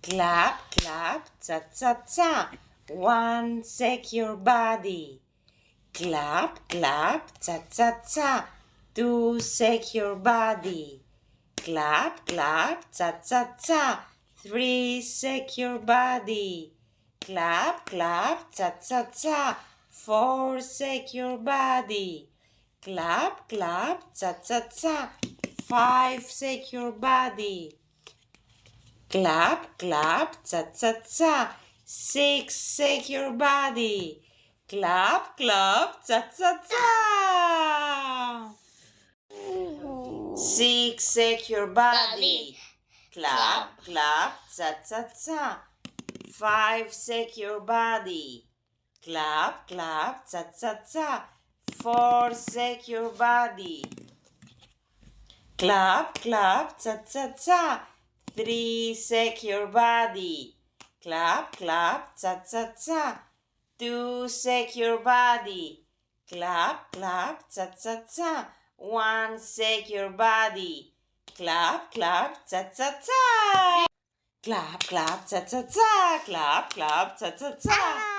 Clap, clap, cha-cha-cha. One, shake your body. Clap, clap, cha-cha-cha. Two, shake your body. Clap, clap, cha-cha-cha. Three, shake your body. Clap, clap, cha-cha-cha. Four, shake your body. Clap, clap, cha-cha-cha. Five, shake your body. Clap, clap, cha-cha-cha. Six, shake your body. Clap, clap, cha-cha-cha. Six, shake your body. Clap, clap, cha-cha-cha. Five, shake your body. Clap, clap, cha-cha-cha. Four, shake your body. Clap, clap, cha-cha-cha. Three, shake your body. Clap, clap, cha-cha-cha. Two, shake your body. Clap, clap, cha-cha-cha. One, shake your body. Clap, clap, cha-cha-cha. Clap, clap, cha-cha-cha. Clap, clap, cha-cha-cha.